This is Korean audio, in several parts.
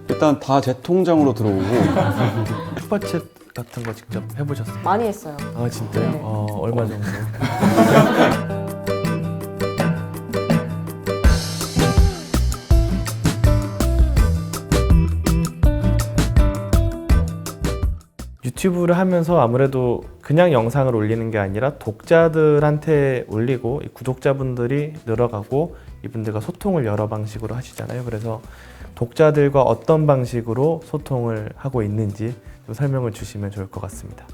일단 다 제 통장으로 들어오고 슈퍼챗 같은 거 직접 해보셨어요? 많이 했어요. 아 진짜요? 네. 얼마 정도? 유튜브를 하면서 아무래도 그냥 영상을 올리는 게 아니라 독자들한테 올리고 이 구독자분들이 늘어가고 이분들과 소통을 여러 방식으로 하시잖아요. 그래서 독자들과 어떤 방식으로 소통을 하고 있는지 좀 설명을 주시면 좋을 것 같습니다.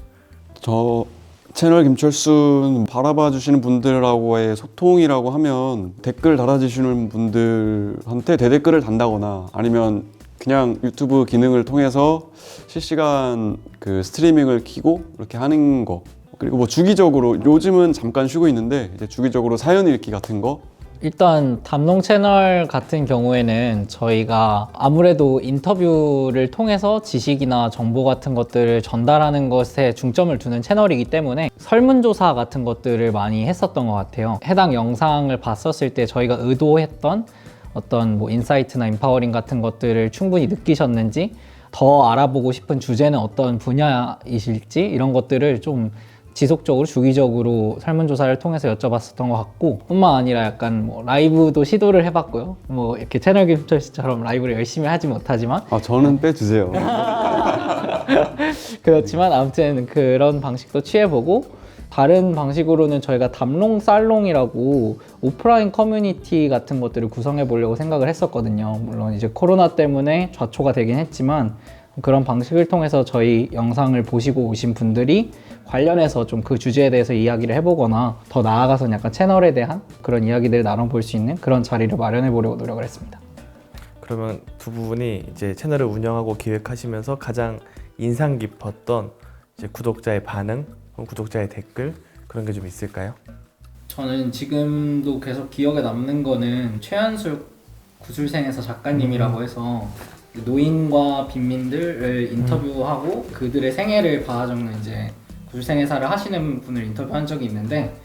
저 채널 김철수는 바라봐 주시는 분들하고의 소통이라고 하면 댓글 달아주시는 분들한테 대댓글을 단다거나 아니면 그냥 유튜브 기능을 통해서 실시간 그 스트리밍을 키고 이렇게 하는 거, 그리고 뭐 주기적으로 요즘은 잠깐 쉬고 있는데 이제 주기적으로 사연 읽기 같은 거. 일단 담농 채널 같은 경우에는 저희가 아무래도 인터뷰를 통해서 지식이나 정보 같은 것들을 전달하는 것에 중점을 두는 채널이기 때문에 설문조사 같은 것들을 많이 했었던 것 같아요. 해당 영상을 봤었을 때 저희가 의도했던 어떤 뭐 인사이트나 인파워링 같은 것들을 충분히 느끼셨는지, 더 알아보고 싶은 주제는 어떤 분야이실지 이런 것들을 좀 지속적으로 주기적으로 설문조사를 통해서 여쭤봤었던 것 같고, 뿐만 아니라 약간 뭐 라이브도 시도를 해봤고요. 뭐 이렇게 채널 김철수처럼 라이브를 열심히 하지 못하지만 저는 빼주세요. 그렇지만 아무튼 그런 방식도 취해보고, 다른 방식으로는 저희가 담롱 살롱이라고 오프라인 커뮤니티 같은 것들을 구성해 보려고 생각을 했었거든요. 물론 이제 코로나 때문에 좌초가 되긴 했지만 그런 방식을 통해서 저희 영상을 보시고 오신 분들이 관련해서 좀 그 주제에 대해서 이야기를 해보거나 더 나아가서는 약간 채널에 대한 그런 이야기들을 나눠볼 수 있는 그런 자리를 마련해 보려고 노력을 했습니다. 그러면 두 분이 이제 채널을 운영하고 기획하시면서 가장 인상 깊었던 이제 구독자의 반응, 구독자의 댓글 그런 게 좀 있을까요? 저는 지금도 계속 기억에 남는 거는 최현술 구술생에서 작가님이라고 해서 노인과 빈민들을 인터뷰하고 그들의 생애를 봐적는 이제 구술생애사를 하시는 분을 인터뷰한 적이 있는데,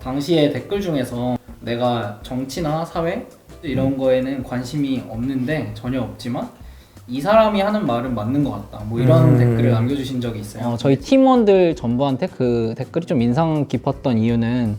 당시에 댓글 중에서 내가 정치나 사회 이런 거에는 관심이 없는데 전혀 없지만 이 사람이 하는 말은 맞는 것 같다, 뭐 이런 댓글을 남겨주신 적이 있어요. 저희 팀원들 전부한테 그 댓글이 좀 인상 깊었던 이유는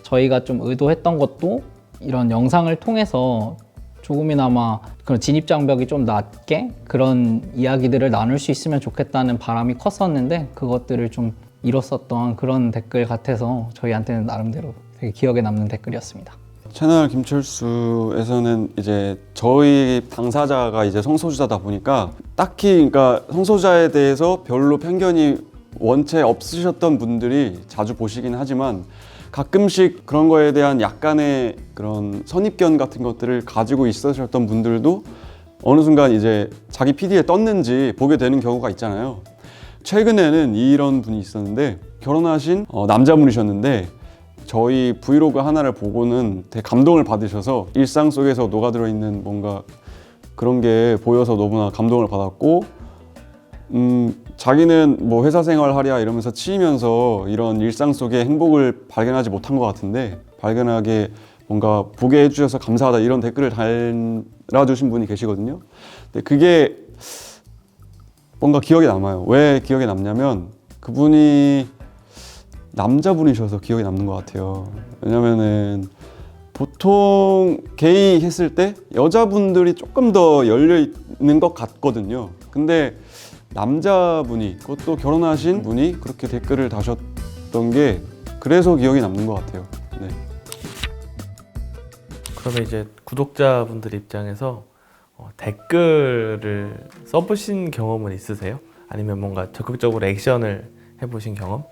저희가 좀 의도했던 것도 이런 영상을 통해서 조금이나마 그런 진입장벽이 좀 낮게 그런 이야기들을 나눌 수 있으면 좋겠다는 바람이 컸었는데, 그것들을 좀 이뤘었던 그런 댓글 같아서 저희한테는 나름대로 되게 기억에 남는 댓글이었습니다. 채널 김철수에서는 이제 저희 당사자가 이제 성소수자다 보니까 딱히 그러니까 성소수자에 대해서 별로 편견이 원체 없으셨던 분들이 자주 보시긴 하지만 가끔씩 그런 거에 대한 약간의 그런 선입견 같은 것들을 가지고 있으셨던 분들도 어느 순간 이제 자기 PD에 떴는지 보게 되는 경우가 있잖아요. 최근에는 이런 분이 있었는데, 결혼하신 남자분이셨는데 저희 브이로그 하나를 보고는 되게 감동을 받으셔서 일상 속에서 녹아들어 있는 뭔가 그런 게 보여서 너무나 감동을 받았고, 자기는 뭐 회사 생활 하랴 이러면서 치이면서 이런 일상 속의 행복을 발견하지 못한 것 같은데 발견하게 뭔가 보게 해주셔서 감사하다 이런 댓글을 달아주신 분이 계시거든요. 근데 그게 뭔가 기억에 남아요. 왜 기억에 남냐면 그분이 남자분이셔서 기억에 남는 것 같아요. 왜냐면은 보통 게이 했을 때 여자분들이 조금 더 열려 있는 것 같거든요. 근데 남자분이, 그것도 결혼하신 분이 그렇게 댓글을 다셨던 게 그래서 기억에 남는 것 같아요. 네. 그러면 이제 구독자분들 입장에서 댓글을 써보신 경험은 있으세요? 아니면 뭔가 적극적으로 액션을 해보신 경험?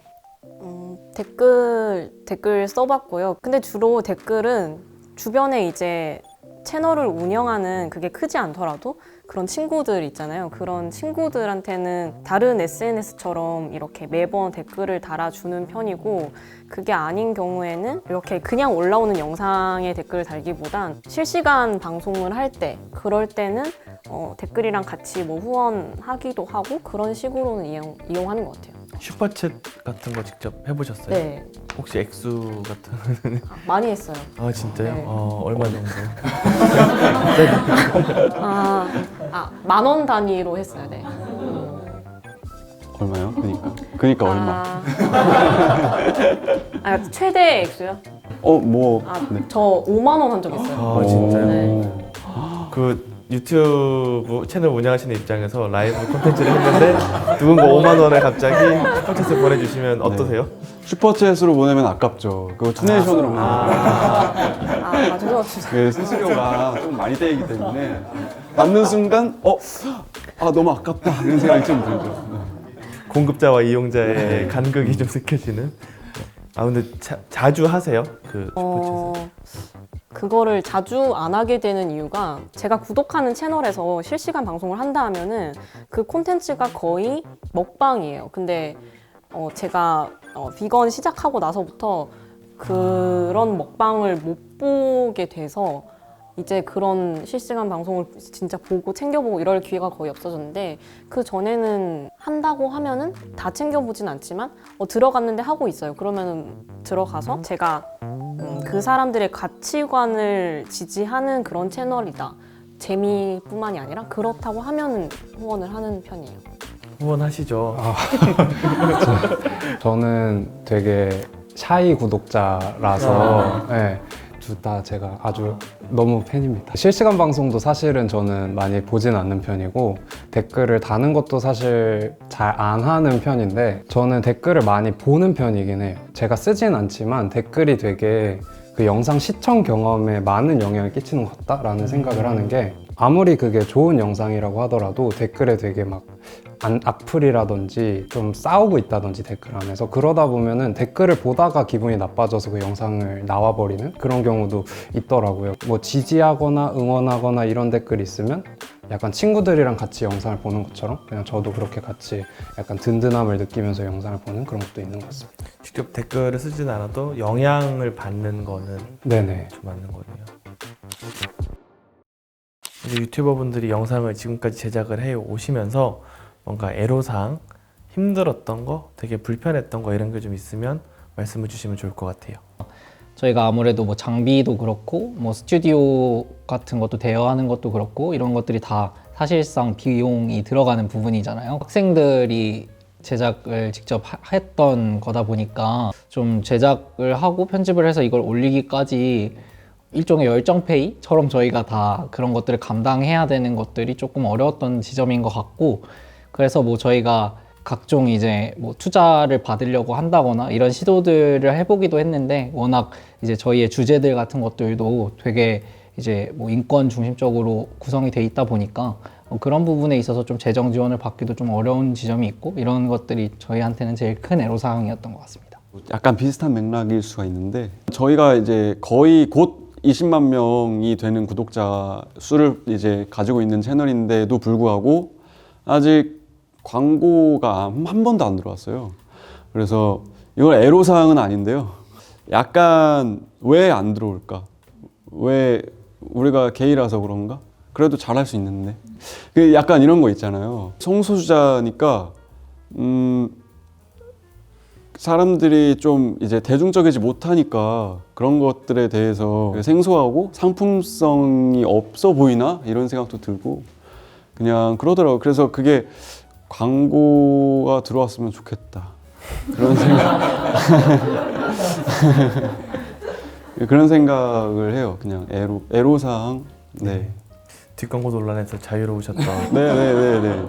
댓글 써봤고요. 근데 주로 댓글은 주변에 이제 채널을 운영하는 그게 크지 않더라도 그런 친구들 있잖아요. 그런 친구들한테는 다른 SNS처럼 이렇게 매번 댓글을 달아주는 편이고, 그게 아닌 경우에는 이렇게 그냥 올라오는 영상에 댓글을 달기보단 실시간 방송을 할 때, 그럴 때는 댓글이랑 같이 뭐 후원하기도 하고 그런 식으로는 이용하는 것 같아요. 슈퍼챗 같은 거 직접 해보셨어요? 네, 혹시 액수 같은? 많이 했어요. 아 진짜요? 네. 얼마 정도? 만 원 단위로 했어요. 네. 얼마요? 그니까 얼마? 최대 액수요? 뭐 저 5만 원 한 적 있어요. 아 진짜요? 네. 그 유튜브 채널 운영하시는 입장에서 라이브 콘텐츠를 했는데 누군가 5만 원을 갑자기 슈퍼챗을 보내주시면 어떠세요? 슈퍼챗으로 보내면 아깝죠. 그거 투네이션으로 보내면 죄송합니다. 그 수수료가 좀 많이 떼이기 때문에 받는 순간 너무 아깝다 이런 생각이 좀 들죠. 공급자와 이용자의 간극이 좀 느껴지는. 근데 자주 하세요? 그 슈퍼챗을? 그거를 자주 안 하게 되는 이유가 제가 구독하는 채널에서 실시간 방송을 한다 하면은 그 콘텐츠가 거의 먹방이에요. 근데 제가 비건 시작하고 나서부터 그런 먹방을 못 보게 돼서 이제 그런 실시간 방송을 진짜 보고 챙겨보고 이럴 기회가 거의 없어졌는데, 그 전에는 한다고 하면은 다 챙겨보진 않지만 들어갔는데 하고 있어요. 그러면은 들어가서 제가 그 사람들의 가치관을 지지하는 그런 채널이다, 재미뿐만이 아니라 그렇다고 하면은 후원을 하는 편이에요. 후원하시죠. 저는 되게 샤이 구독자라서 네, 둘 다 제가 아주 너무 팬입니다. 실시간 방송도 사실은 저는 많이 보진 않는 편이고 댓글을 다는 것도 사실 잘 안 하는 편인데, 저는 댓글을 많이 보는 편이긴 해요. 제가 쓰진 않지만 댓글이 되게 그 영상 시청 경험에 많은 영향을 끼치는 것 같다라는 생각을 하는 게, 아무리 그게 좋은 영상이라고 하더라도 댓글에 되게 막 악플이라든지 좀 싸우고 있다든지 댓글 안에서, 그러다 보면은 댓글을 보다가 기분이 나빠져서 그 영상을 나와버리는 그런 경우도 있더라고요. 뭐 지지하거나 응원하거나 이런 댓글이 있으면 약간 친구들이랑 같이 영상을 보는 것처럼 그냥 저도 그렇게 같이 약간 든든함을 느끼면서 영상을 보는 그런 것도 있는 것 같습니다. 직접 댓글을 쓰진 않아도 영향을 받는 거는 네네. 좀 맞는 거네요. 이제 유튜버분들이 영상을 지금까지 제작을 해 오시면서 뭔가 애로사항, 힘들었던 거, 되게 불편했던 거 이런 게 좀 있으면 말씀해 주시면 좋을 것 같아요. 저희가 아무래도 뭐 장비도 그렇고 뭐 스튜디오 같은 것도 대여하는 것도 그렇고 이런 것들이 다 사실상 비용이 들어가는 부분이잖아요. 학생들이 제작을 직접 했던 거다 보니까 좀 제작을 하고 편집을 해서 이걸 올리기까지 일종의 열정페이처럼 저희가 다 그런 것들을 감당해야 되는 것들이 조금 어려웠던 지점인 것 같고, 그래서 뭐 저희가 각종 이제 뭐 투자를 받으려고 한다거나 이런 시도들을 해보기도 했는데, 워낙 이제 저희의 주제들 같은 것들도 되게 이제 뭐 인권 중심적으로 구성이 돼 있다 보니까 그런 부분에 있어서 좀 재정 지원을 받기도 좀 어려운 지점이 있고, 이런 것들이 저희한테는 제일 큰 애로사항이었던 것 같습니다. 약간 비슷한 맥락일 수가 있는데, 저희가 이제 거의 곧 20만 명이 되는 구독자 수를 이제 가지고 있는 채널인데도 불구하고 아직 광고가 한 번도 안 들어왔어요. 그래서 이건 애로사항은 아닌데요. 약간 왜 안 들어올까? 왜 우리가 게이라서 그런가? 그래도 잘할 수 있는데. 그 약간 이런 거 있잖아요. 성소수자니까 사람들이 좀 이제 대중적이지 못하니까 그런 것들에 대해서 생소하고 상품성이 없어 보이나? 이런 생각도 들고 그냥 그러더라고요. 그래서 그게 광고가 들어왔으면 좋겠다, 그런 생각 그런 생각을 해요. 그냥 애로사항. 네. 뒷광고 논란에서 자유로우셨던. 네네네네.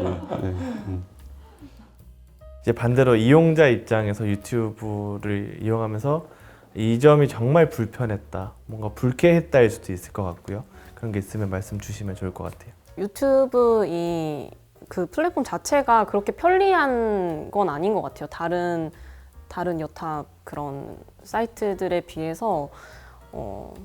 이제 반대로 이용자 입장에서 유튜브를 이용하면서 이 점이 정말 불편했다, 뭔가 불쾌했다일 수도 있을 것 같고요. 그런 게 있으면 말씀 주시면 좋을 것 같아요. 유튜브 그 플랫폼 자체가 그렇게 편리한 건 아닌 것 같아요. 다른 여타 그런 사이트들에 비해서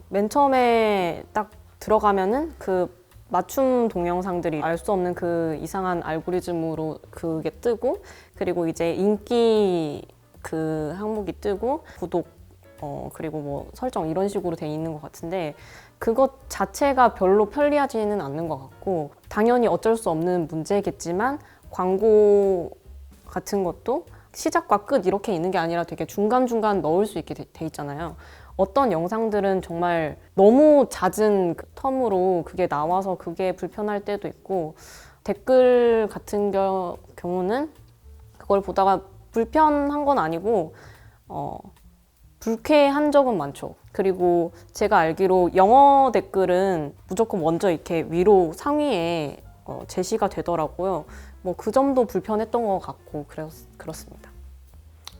맨 처음에 딱 들어가면은 그 맞춤 동영상들이 알 수 없는 그 이상한 알고리즘으로 그게 뜨고, 그리고 이제 인기 그 항목이 뜨고 구독 그리고 뭐 설정 이런 식으로 돼 있는 것 같은데, 그것 자체가 별로 편리하지는 않는 것 같고, 당연히 어쩔 수 없는 문제겠지만 광고 같은 것도 시작과 끝 이렇게 있는 게 아니라 되게 중간중간 넣을 수 있게 돼 있잖아요. 어떤 영상들은 정말 너무 잦은 그 텀으로 그게 나와서 그게 불편할 때도 있고 댓글 같은 경우는 그걸 보다가 불편한 건 아니고 불쾌한 적은 많죠. 그리고 제가 알기로 영어 댓글은 무조건 먼저 이렇게 위로 상위에 제시가 되더라고요. 뭐 그 점도 불편했던 것 같고 그렇습니다.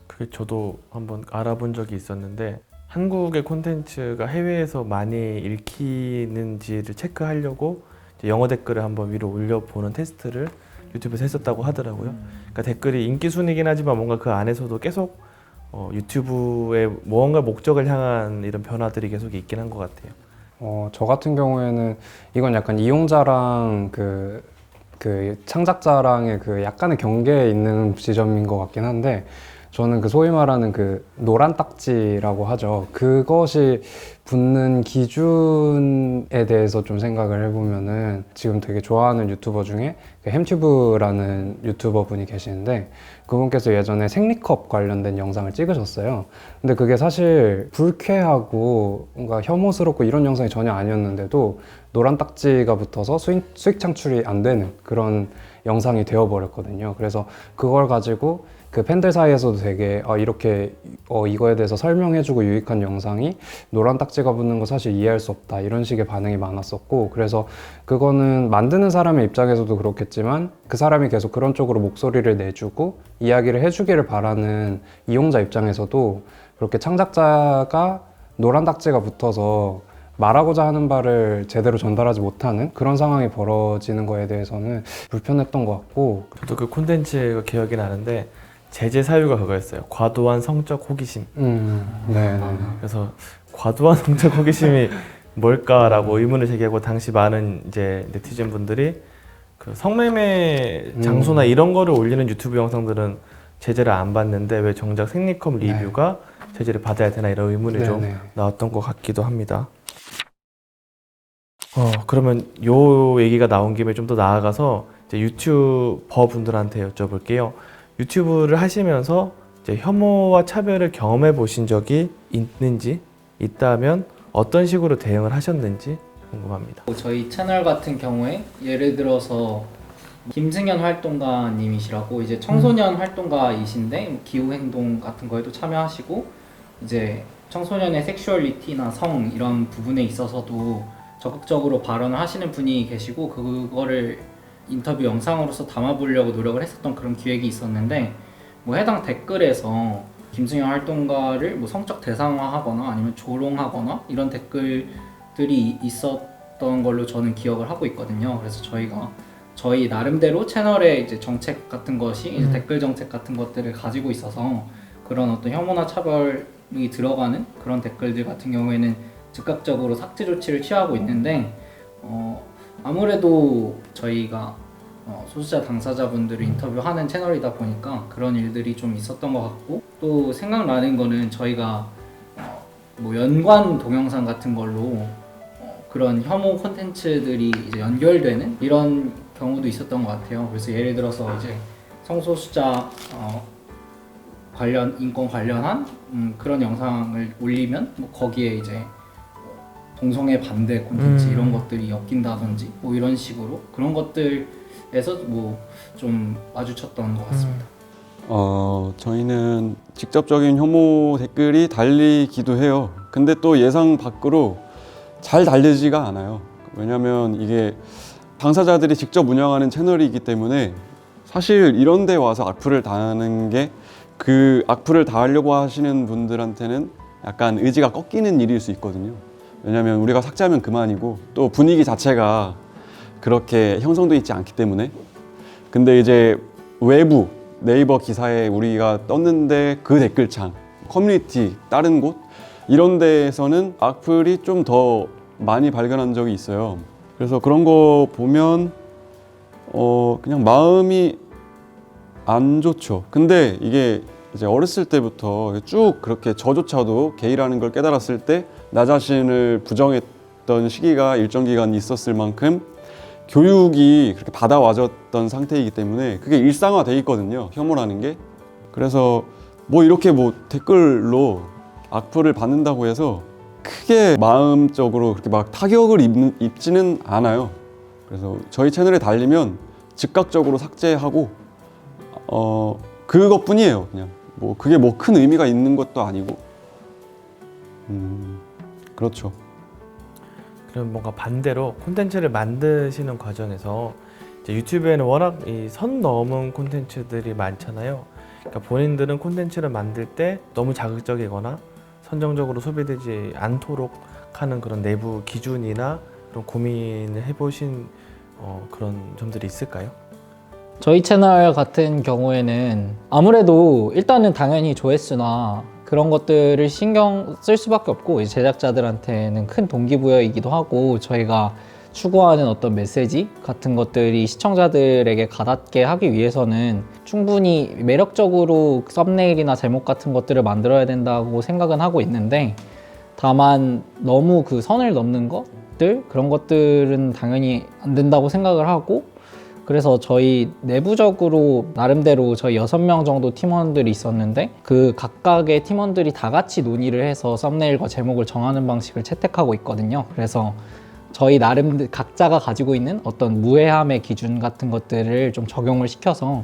그게 저도 한번 알아본 적이 있었는데 한국의 콘텐츠가 해외에서 많이 읽히는지를 체크하려고 이제 영어 댓글을 한번 위로 올려보는 테스트를 유튜브에서 했었다고 하더라고요. 그러니까 댓글이 인기 순이긴 하지만 뭔가 그 안에서도 계속 유튜브의 무언가 목적을 향한 이런 변화들이 계속 있긴 한 것 같아요. 저 같은 경우에는 이건 약간 이용자랑 그 창작자랑의 그 약간의 경계에 있는 지점인 것 같긴 한데 저는 그 소위 말하는 그 노란 딱지라고 하죠. 그것이 붙는 기준에 대해서 좀 생각을 해보면은 지금 되게 좋아하는 유튜버 중에 그 햄튜브라는 유튜버 분이 계시는데 그분께서 예전에 생리컵 관련된 영상을 찍으셨어요. 근데 그게 사실 불쾌하고 뭔가 혐오스럽고 이런 영상이 전혀 아니었는데도 노란 딱지가 붙어서 수익 창출이 안 되는 그런 영상이 되어버렸거든요. 그래서 그걸 가지고 그 팬들 사이에서도 되게 이렇게 이거에 대해서 설명해주고 유익한 영상이 노란 딱지가 붙는 거 사실 이해할 수 없다 이런 식의 반응이 많았었고 그래서 그거는 만드는 사람의 입장에서도 그렇겠지만 그 사람이 계속 그런 쪽으로 목소리를 내주고 이야기를 해주기를 바라는 이용자 입장에서도 그렇게 창작자가 노란 딱지가 붙어서 말하고자 하는 바를 제대로 전달하지 못하는 그런 상황이 벌어지는 거에 대해서는 불편했던 것 같고 저도 그 콘텐츠가 기억이 나는데 제재 사유가 그거였어요. 과도한 성적 호기심. 네. 그래서 과도한 성적 호기심이 뭘까라고 의문을 제기하고 당시 많은 이제 네티즌 분들이 그 성매매 장소나 이런 거를 올리는 유튜브 영상들은 제재를 안 받는데 왜 정작 생리컵 리뷰가 제재를 받아야 되나 이런 의문이 좀 나왔던 것 같기도 합니다. 그러면 요 얘기가 나온 김에 좀 더 나아가서 이제 유튜버 분들한테 여쭤볼게요. 유튜브를 하시면서 이제 혐오와 차별을 경험해 보신 적이 있는지 있다면 어떤 식으로 대응을 하셨는지 궁금합니다. 저희 채널 같은 경우에 예를 들어서 김승현 활동가님이시라고 이제 청소년 활동가이신데 기후행동 같은 거에도 참여하시고 이제 청소년의 섹슈얼리티나 성 이런 부분에 있어서도 적극적으로 발언을 하시는 분이 계시고 그거를 인터뷰 영상으로서 담아보려고 노력을 했었던 그런 기획이 있었는데 뭐 해당 댓글에서 김승현 활동가를 뭐 성적 대상화하거나 아니면 조롱하거나 이런 댓글들이 있었던 걸로 저는 기억을 하고 있거든요. 그래서 저희 나름대로 채널의 이제 정책 같은 것이 이제 댓글 정책 같은 것들을 가지고 있어서 그런 어떤 혐오나 차별이 들어가는 그런 댓글들 같은 경우에는 즉각적으로 삭제 조치를 취하고 있는데 아무래도 저희가 소수자 당사자분들을 인터뷰하는 채널이다 보니까 그런 일들이 좀 있었던 것 같고 또 생각나는 거는 저희가 뭐 연관 동영상 같은 걸로 그런 혐오 콘텐츠들이 이제 연결되는 이런 경우도 있었던 것 같아요. 그래서 예를 들어서 이제 성소수자 관련 인권 관련한 그런 영상을 올리면 뭐 거기에 이제 동성애 반대 콘텐츠 이런 것들이 엮인다든지 뭐 이런 식으로 그런 것들에서 뭐 좀 마주쳤던 것 같습니다. 저희는 직접적인 혐오 댓글이 달리기도 해요. 근데 또 예상 밖으로 잘 달리지가 않아요. 왜냐면 이게 당사자들이 직접 운영하는 채널이기 때문에 사실 이런 데 와서 악플을 다하는 게 그 악플을 다하려고 하시는 분들한테는 약간 의지가 꺾이는 일일 수 있거든요. 왜냐면 우리가 삭제하면 그만이고 또 분위기 자체가 그렇게 형성돼 있지 않기 때문에. 근데 이제 외부 네이버 기사에 우리가 떴는데 그 댓글창, 커뮤니티, 다른 곳 이런 데에서는 악플이 좀 더 많이 발견한 적이 있어요. 그래서 그런 거 보면 그냥 마음이 안 좋죠. 근데 이게 이제 어렸을 때부터 쭉 그렇게 저조차도 게이라는 걸 깨달았을 때 나 자신을 부정했던 시기가 일정 기간 있었을 만큼 교육이 그렇게 받아와졌던 상태이기 때문에 그게 일상화돼 있거든요. 혐오라는 게. 그래서 뭐 이렇게 뭐 댓글로 악플을 받는다고 해서 크게 마음적으로 그렇게 막 타격을 입지는 않아요. 그래서 저희 채널에 달리면 즉각적으로 삭제하고 그것뿐이에요. 그냥 뭐 그게 뭐 큰 의미가 있는 것도 아니고 그렇죠. 그럼 뭔가 반대로 콘텐츠를 만드시는 과정에서 이제 유튜브에는 워낙 이 선 넘은 콘텐츠들이 많잖아요. 그러니까 본인들은 콘텐츠를 만들 때 너무 자극적이거나 선정적으로 소비되지 않도록 하는 그런 내부 기준이나 그런 고민을 해보신 그런 점들이 있을까요? 저희 채널 같은 경우에는 아무래도 일단은 당연히 조회수나 그런 것들을 신경 쓸 수밖에 없고 이제 제작자들한테는 큰 동기부여이기도 하고 저희가 추구하는 어떤 메시지 같은 것들이 시청자들에게 가닿게 하기 위해서는 충분히 매력적으로 썸네일이나 제목 같은 것들을 만들어야 된다고 생각은 하고 있는데 다만 너무 그 선을 넘는 것들 그런 것들은 당연히 안 된다고 생각을 하고 그래서 저희 내부적으로 나름대로 저희 6명 정도 팀원들이 있었는데 그 각각의 팀원들이 다 같이 논의를 해서 썸네일과 제목을 정하는 방식을 채택하고 있거든요. 그래서 저희 나름 각자가 가지고 있는 어떤 무해함의 기준 같은 것들을 좀 적용을 시켜서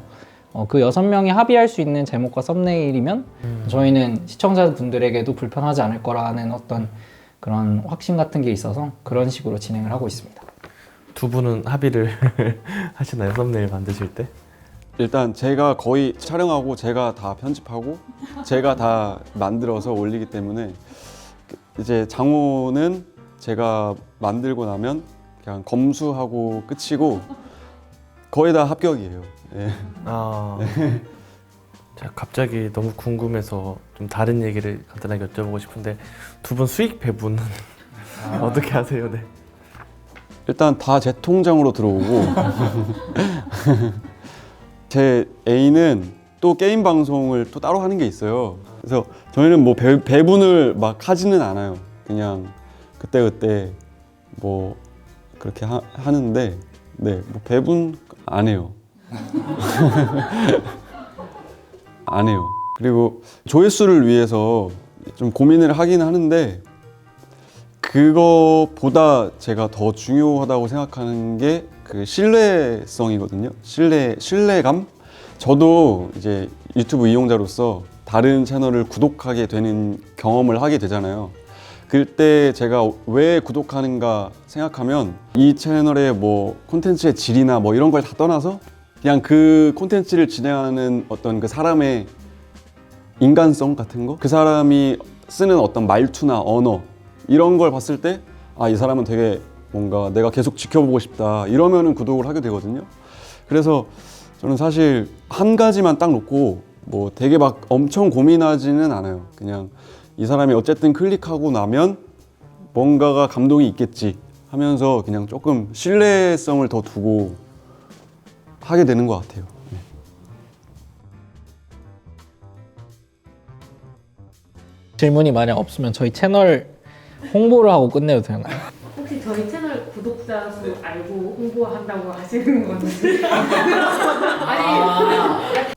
그 6명이 합의할 수 있는 제목과 썸네일이면 저희는 시청자분들에게도 불편하지 않을 거라는 어떤 그런 확신 같은 게 있어서 그런 식으로 진행을 하고 있습니다. 두 분은 합의를 하시나요? 썸네일 만드실 때? 일단 제가 거의 촬영하고 제가 다 편집하고 제가 다 만들어서 올리기 때문에 이제 장호는 제가 만들고 나면 그냥 검수하고 끝이고 거의 다 합격이에요. 예. 제가 갑자기 너무 궁금해서 좀 다른 얘기를 간단하게 여쭤보고 싶은데 두 분 수익 배분은 어떻게 하세요? 네. 일단 다 제 통장으로 들어오고 제 애인은 또 게임 방송을 또 따로 하는 게 있어요. 그래서 저희는 뭐 배분을 막 하지는 않아요. 그냥 그때그때 뭐 그렇게 하는데 네, 뭐 배분 안 해요. 안 해요. 그리고 조회수를 위해서 좀 고민을 하긴 하는데 그거보다 제가 더 중요하다고 생각하는 게 그 신뢰성이거든요. 신뢰감? 저도 이제 유튜브 이용자로서 다른 채널을 구독하게 되는 경험을 하게 되잖아요. 그때 제가 왜 구독하는가 생각하면 이 채널의 뭐 콘텐츠의 질이나 뭐 이런 걸 다 떠나서 그냥 그 콘텐츠를 진행하는 어떤 그 사람의 인간성 같은 거? 그 사람이 쓰는 어떤 말투나 언어 이런 걸 봤을 때 아, 이 사람은 되게 뭔가 내가 계속 지켜보고 싶다 이러면은 구독을 하게 되거든요. 그래서 저는 사실 한 가지만 딱 놓고 뭐 되게 막 엄청 고민하지는 않아요. 그냥 이 사람이 어쨌든 클릭하고 나면 뭔가가 감동이 있겠지 하면서 그냥 조금 신뢰성을 더 두고 하게 되는 것 같아요. 네. 질문이 만약 없으면 저희 채널 홍보를 하고 끝내도 되나요? 혹시 저희 채널 구독자 수 알고 홍보한다고 하시는 건지? 아니